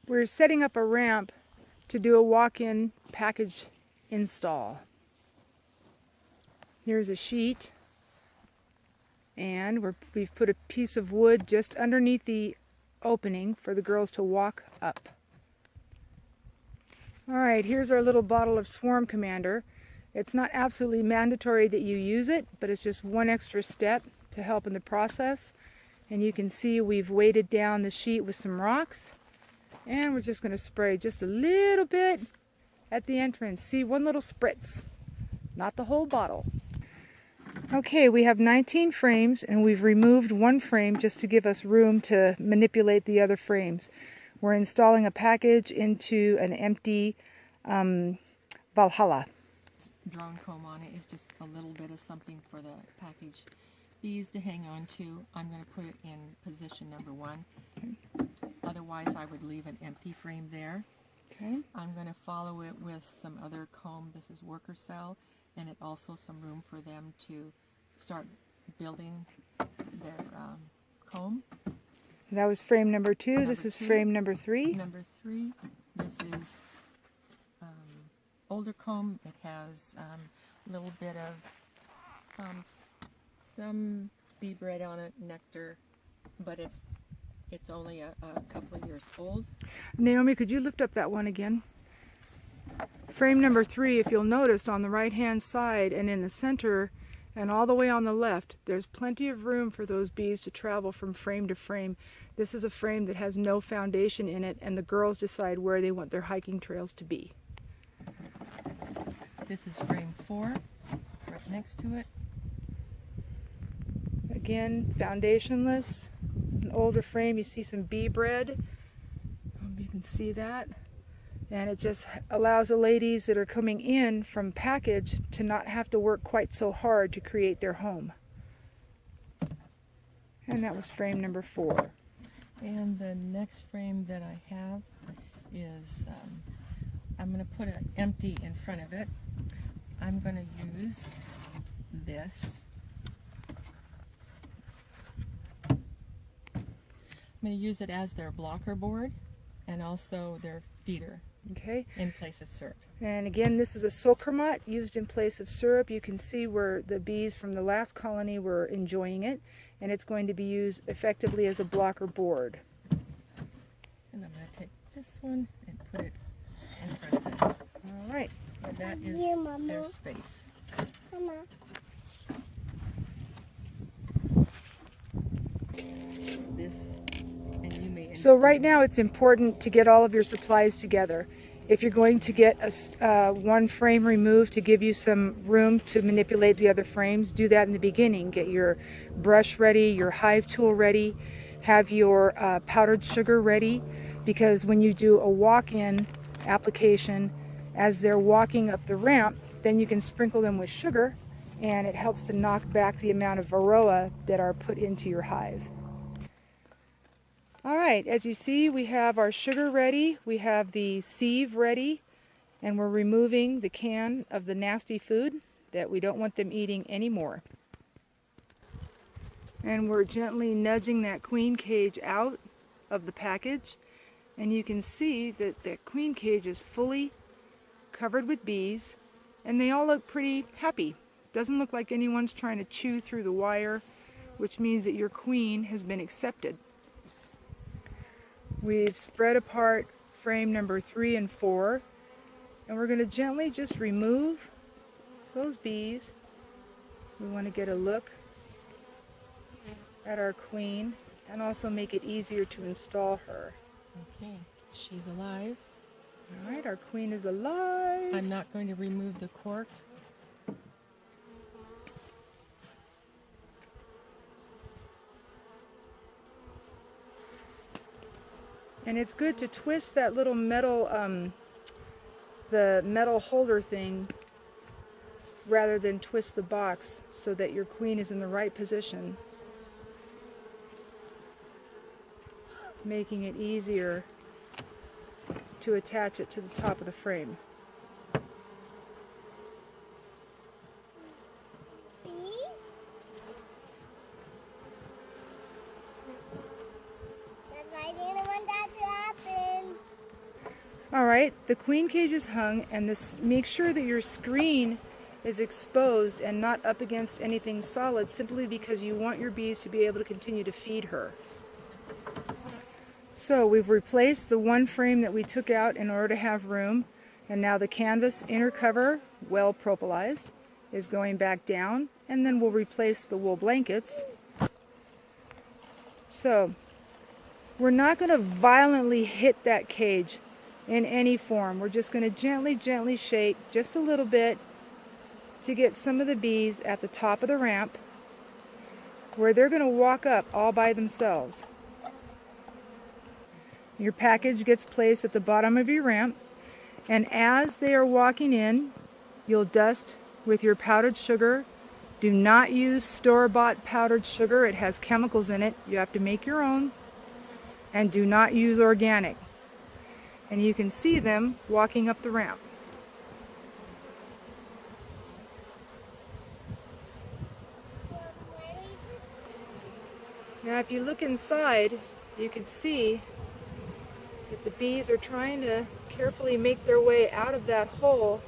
We're setting up a ramp to do a walk-in package install. Here's a sheet, and we've put a piece of wood just underneath the opening for the girls to walk up. Alright, here's our little bottle of Swarm Commander. It's not absolutely mandatory that you use it, but it's just one extra step to help in the process. And you can see we've weighted down the sheet with some rocks. And we're just going to spray just a little bit at the entrance. See, one little spritz, not the whole bottle. Okay, we have 19 frames, and we've removed one frame just to give us room to manipulate the other frames. We're installing a package into an empty Valhalla. Drone comb on it is just a little bit of something for the package bees to hang on to. I'm going to put it in position number 1. Otherwise, I would leave an empty frame there. Okay. I'm going to follow it with some other comb. This is worker cell, and it also some room for them to start building their comb. That was frame number 2. This is frame number 3. Number 3. This is older comb. It has a little bit of some bee bread on it, nectar, but it's only a couple of years old. Naomi, could you lift up that one again? Frame number 3, if you'll notice on the right hand side and in the center and all the way on the left, there's plenty of room for those bees to travel from frame to frame. This is a frame that has no foundation in it, and the girls decide where they want their hiking trails to be. This is frame 4, right next to it. Again, foundationless, an older frame. You see some bee bread. You can see that. And it just allows the ladies that are coming in from package to not have to work quite so hard to create their home. And that was frame number 4. And the next frame that I have is, I'm going to put an empty in front of it. I'm going to use this. I'm going to use it as their blocker board and also their feeder. Okay. In place of syrup. And again, this is a sokermat used in place of syrup. You can see where the bees from the last colony were enjoying it, and it's going to be used effectively as a blocker board. And I'm going to take this one and put it in front of it. All right. And that is their space. Mama. This, and you may. So right now it's important to get all of your supplies together. If you're going to get one frame removed to give you some room to manipulate the other frames, do that in the beginning. Get your brush ready, your hive tool ready, have your powdered sugar ready, because when you do a walk-in application, as they're walking up the ramp, then you can sprinkle them with sugar, and it helps to knock back the amount of varroa that are put into your hive. All right, as you see, we have our sugar ready, we have the sieve ready, and we're removing the can of the nasty food that we don't want them eating anymore. And we're gently nudging that queen cage out of the package, and you can see that the queen cage is fully covered with bees, and they all look pretty happy. Doesn't look like anyone's trying to chew through the wire, which means that your queen has been accepted. We've spread apart frame number 3 and 4, and we're going to gently just remove those bees. We want to get a look at our queen and also make it easier to install her. Okay, she's alive. All right, our queen is alive. I'm not going to remove the cork. And it's good to twist that little metal, the metal holder thing, rather than twist the box, so that your queen is in the right position, making it easier to attach it to the top of the frame. Alright, the queen cage is hung, and make sure that your screen is exposed and not up against anything solid, simply because you want your bees to be able to continue to feed her. So we've replaced the one frame that we took out in order to have room, and now the canvas inner cover, well propolized, is going back down, and then we'll replace the wool blankets. So we're not going to violently hit that cage in any form. We're just going to gently shake just a little bit to get some of the bees at the top of the ramp, where they're going to walk up all by themselves. Your package gets placed at the bottom of your ramp, and as they are walking in, you'll dust with your powdered sugar. Do not use store-bought powdered sugar. It has chemicals in it. You have to make your own. And do not use organic. And you can see them walking up the ramp. Now if you look inside, you can see that the bees are trying to carefully make their way out of that hole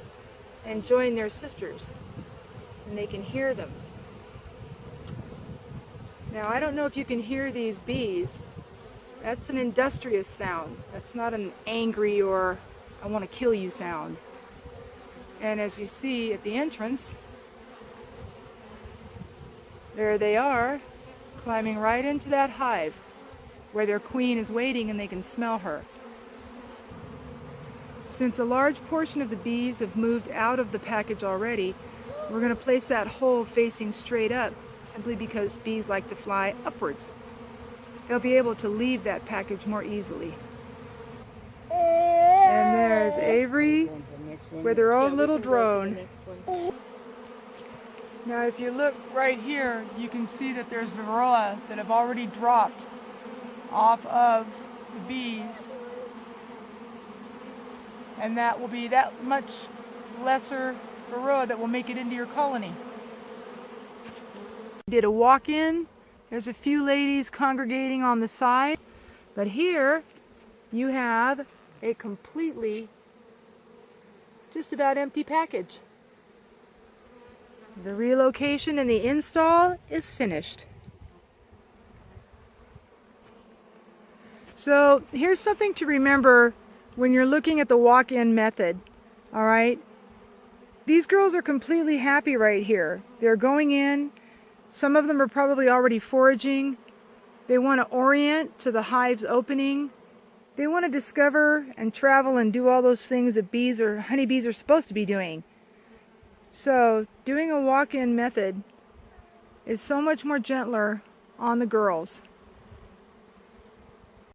and join their sisters. And they can hear them. Now I don't know if you can hear these bees. That's an industrious sound. That's not an angry or I want to kill you sound. And as you see at the entrance, there they are, climbing right into that hive where their queen is waiting and they can smell her. Since a large portion of the bees have moved out of the package already, we're going to place that hole facing straight up, simply because bees like to fly upwards. They'll be able to leave that package more easily. And there's Avery with her own little drone. Now if you look right here, you can see that there's varroa that have already dropped off of the bees. And that will be that much lesser varroa that will make it into your colony. Did a walk-in. There's a few ladies congregating on the side, but here you have a completely just about empty package. The relocation and the install is finished. So here's something to remember when you're looking at the walk-in method. All right, these girls are completely happy right here. They're going in. Some of them are probably already foraging. They want to orient to the hive's opening. They want to discover and travel and do all those things that bees or honeybees are supposed to be doing. So doing a walk-in method is so much more gentler on the girls.